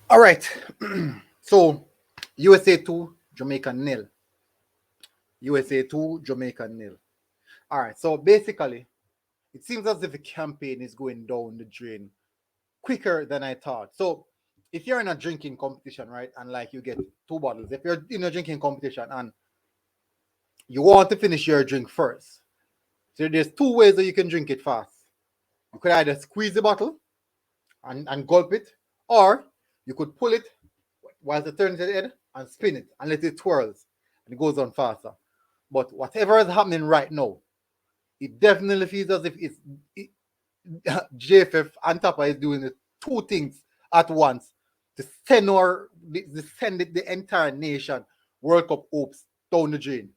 All right. So USA 2, Jamaica nil. USA 2, Jamaica nil. All right. So basically, it seems as if the campaign is going down the drain quicker than I thought. So if you're in a drinking competition, right, and like you get two bottles, if you're in a drinking competition and you want to finish your drink first, so there's two ways that you can drink it fast. You could either squeeze the bottle and gulp it, or you could pull it while it turns its head and spin it and let it twirls and it goes on faster. But whatever is happening right now, it definitely feels as if JFF and Tappa is doing the two things at once to send the entire nation World Cup hopes down the drain.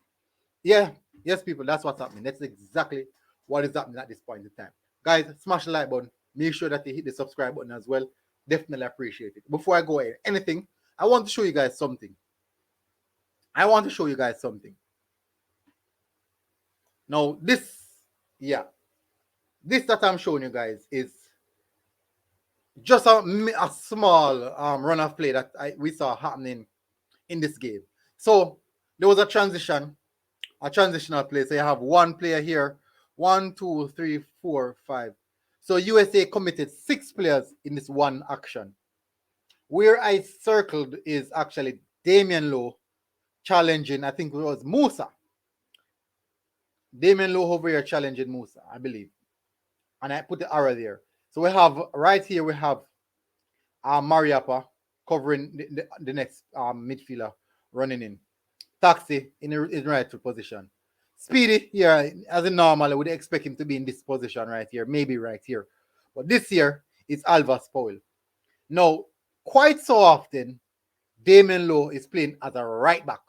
Yeah, yes, people, that's what's happening. That's exactly what is happening at this point in time. Guys, smash the like button. Make sure that you hit the subscribe button as well. Definitely appreciate it. Before I go anything, I want to show you guys something. I want to show you guys something. Now, yeah, this that I'm showing you guys is just a small run of play that we saw happening in this game. So there was a transitional play. So you have one player here, one, two, three, four, five. So USA committed 6 players in this one action. Where I circled is actually Damian Lowe challenging, I think it was Musa. Damian Lowe over here challenging Musa, I believe. And I put the arrow there. So we have right here, we have Mariapa covering the next midfielder running in. Taxi in the rightful position. Speedy here, as a normal, I would expect him to be in this position right here, maybe right here. But this year, it's Alva Spoil. Now, quite so often, Damian Lowe is playing as a right back.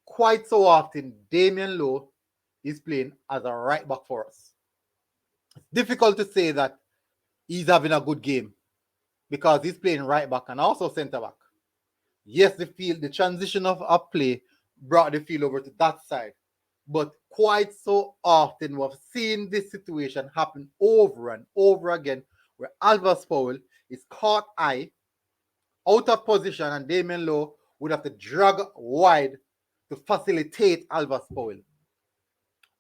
Quite so often, Damian Lowe is playing as a right back for us. It's difficult to say that he's having a good game because he's playing right back and also centre back. Yes, the transition of play brought the field over to that side. But quite so often we've seen this situation happen over and over again where Alva Powell is caught high, out of position, and Damian Lowe would have to drag wide to facilitate Alva Powell.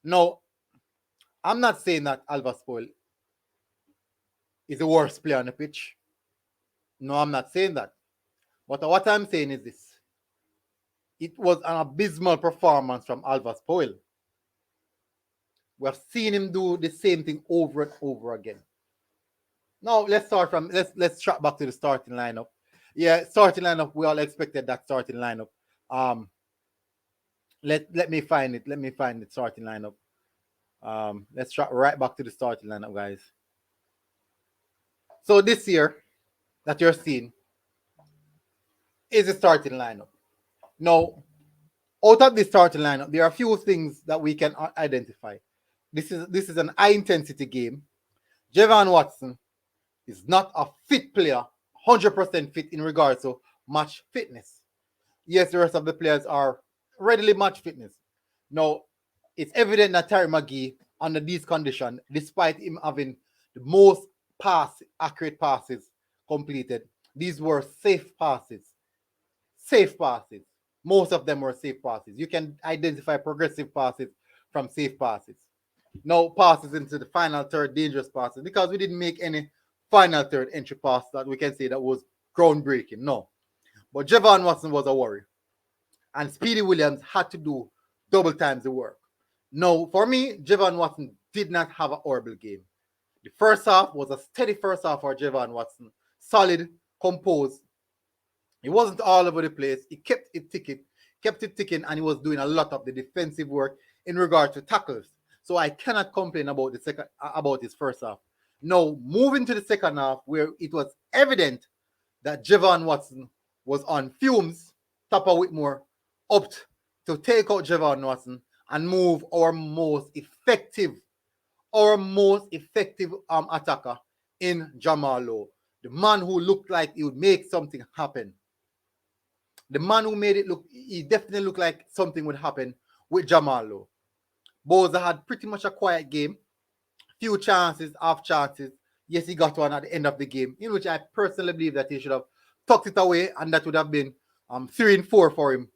Now, I'm not saying that Alva Powell is the worst player on the pitch. No, I'm not saying that. But what I'm saying is this. It was an abysmal performance from Alva Powell. We have seen him do the same thing over and over again. Now let's track back to the starting lineup. Yeah, starting lineup. We all expected that starting lineup. Let me find it. Let me find the starting lineup. Let's track right back to the starting lineup, guys. So this year that you're seeing is the starting lineup. Now, out of the starting lineup, there are a few things that we can identify. This is an high intensity game. Javon Watson is not a fit player, 100% fit in regards to match fitness. Yes, the rest of the players are readily match fitness. Now, it's evident that Terry McGee, under these conditions, despite him having the most accurate passes completed, these were safe passes. Safe passes. Most of them were safe passes. You can identify progressive passes from safe passes. No passes into the final third, dangerous passes, because we didn't make any final third entry pass that we can say that was groundbreaking. No. But Javon Watson was a worry. And Speedy Williams had to do double times the work. No, for me, Javon Watson did not have a horrible game. The first half was a steady first half for Javon Watson. Solid, composed. He wasn't all over the place. He kept it ticking, and he was doing a lot of the defensive work in regard to tackles. So I cannot complain about his first half. Now, moving to the second half, where it was evident that Javon Watson was on fumes, Tappa Whitmore opted to take out Javon Watson and move our most effective attacker in Jamal Lowe, the man who looked like he would make something happen. The man who made it look, he definitely looked like something would happen with Jamal Lowe. Boza had pretty much a quiet game. Few chances, half chances. Yes, he got one at the end of the game, in which I personally believe that he should have tucked it away, and that would have been 3 and 4 for him,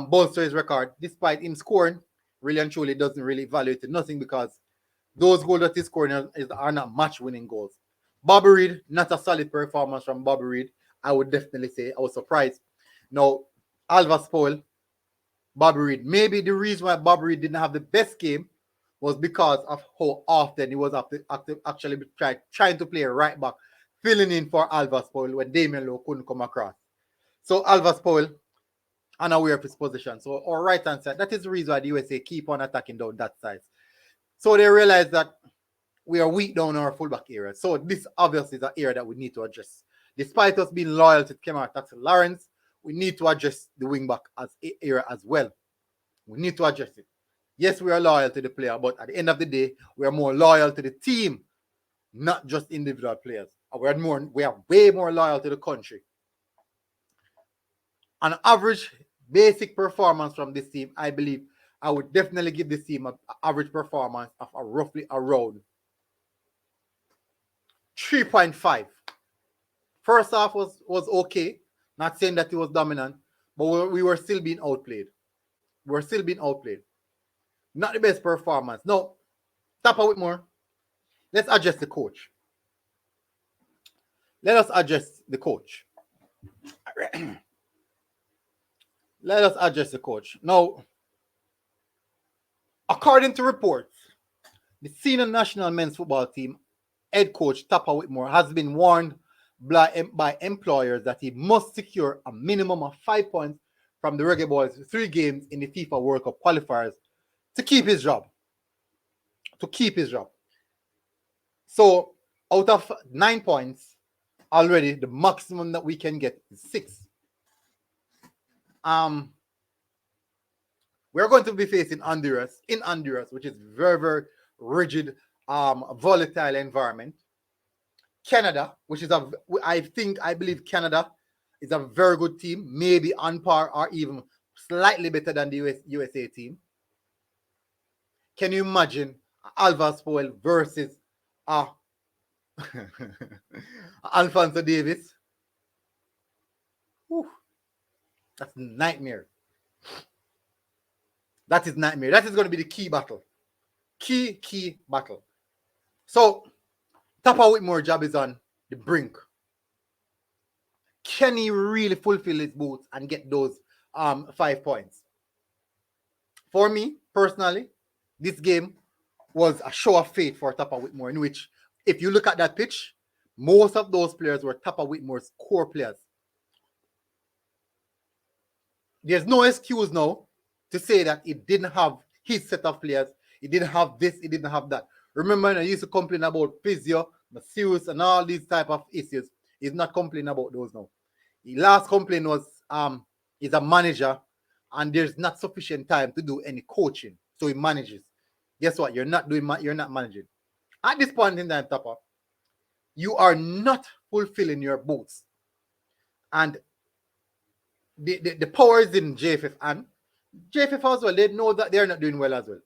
bolster his record, despite him scoring. Really and truly doesn't really evaluate nothing, because those goals that he's scoring are not match-winning goals. Bobby Reid, not a solid performance from Bobby Reid. I would definitely say I was surprised. Now, Alva spoil Bobby Reid. Maybe the reason why Bobby Reid didn't have the best game was because of how often he was actually trying to play right back, filling in for Alva Spoil when Damian Lowe couldn't come across. So Alva Spoil, unaware of his position. So our right hand side, that is the reason why the USA keep on attacking down that side. So they realize that we are weak down our fullback area. So this obviously is an area that we need to address. Despite us being loyal to Kemar Taxi Lawrence, we need to address the wing back as area as well. We need to address it. Yes, we are loyal to the player, but at the end of the day, we are more loyal to the team, not just individual players. We are way more loyal to the country. On average, basic performance from this team, I believe I would definitely give this team an average performance of roughly around 3.5. First half was okay. Not saying that it was dominant, but we were still being outplayed. We were still being outplayed. Not the best performance. No, Tappa Whitmore. Let's adjust the coach. Let us adjust the coach. Let us adjust the coach. Now, according to reports, the senior national men's football team head coach Tappa Whitmore has been warned by employers that he must secure a minimum of 5 points from the Reggae Boyz 3 games in the FIFA World Cup qualifiers to keep his job. To keep his job. So, out of 9 points, already the maximum that we can get is 6. We're going to be facing Honduras, which is very, very rigid, volatile environment. Canada, which is I believe Canada is a very good team, maybe on par or even slightly better than the USA team. Can you imagine Alva Spoil versus Alfonso Davis? Whew. That's nightmare. That is nightmare. That is going to be the key battle. Key battle. So, Tappa Whitmore's job is on the brink. Can he really fulfill his boots and get those 5 points? For me, personally, this game was a show of faith for Tappa Whitmore, in which, if you look at that pitch, most of those players were Tappa Whitmore's core players. There's no excuse now to say that he didn't have his set of players. He didn't have this, he didn't have that. Remember, I used to complain about physio, masseuse, and all these type of issues. He's not complaining about those now. The last complaint was he's a manager and there's not sufficient time to do any coaching. So he manages. Guess what? You're not managing. At this point in time, Tappa, you are not fulfilling your boots. And the power is in JFF, and JFF as well, they know that they're not doing well as well.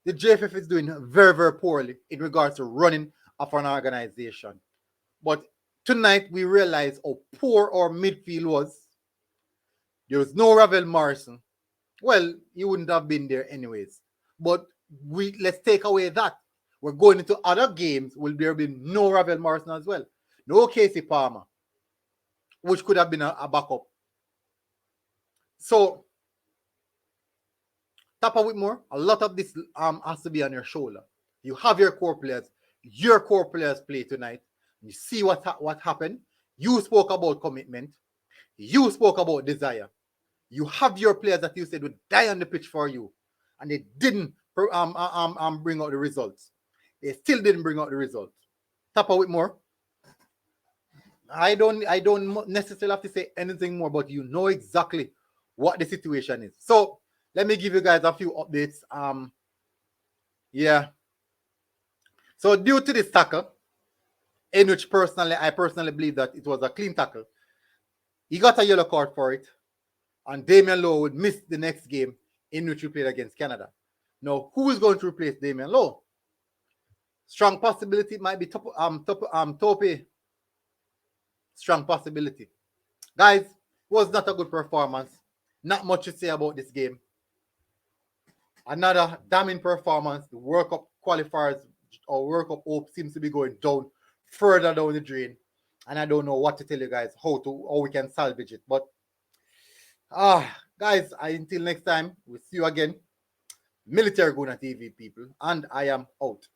The JFF is doing very, very poorly in regards to running of an organization. But tonight we realized how poor our midfield was. There was no Ravel Morrison. Well, he wouldn't have been there anyways. But let's take away that. We're going into other games. Will there be no Ravel Morrison as well? No Casey Palmer, which could have been a backup. So, Tappa Whitmore, a lot of this has to be on your shoulder. You have your core players. Your core players play tonight. You see what happened. You spoke about commitment. You spoke about desire. You have your players that you said would die on the pitch for you, and they didn't bring out the results. They still didn't bring out the results. Tappa Whitmore, I don't necessarily have to say anything more, but you know exactly what the situation is. So let me give you guys a few updates. Yeah. So due to this tackle, in which I personally believe that it was a clean tackle, he got a yellow card for it, and Damian Lowe would miss the next game in which we played against Canada. Now, who is going to replace Damian Lowe? Strong possibility it might be Topi. Strong possibility. Guys, was not a good performance. Not much to say about this game. Another damning performance. The World Cup qualifiers or World Cup hope seems to be going down further down the drain. And I don't know what to tell you guys how we can salvage it. But guys, until next time, we'll see you again. Military Guna TV people, and I am out.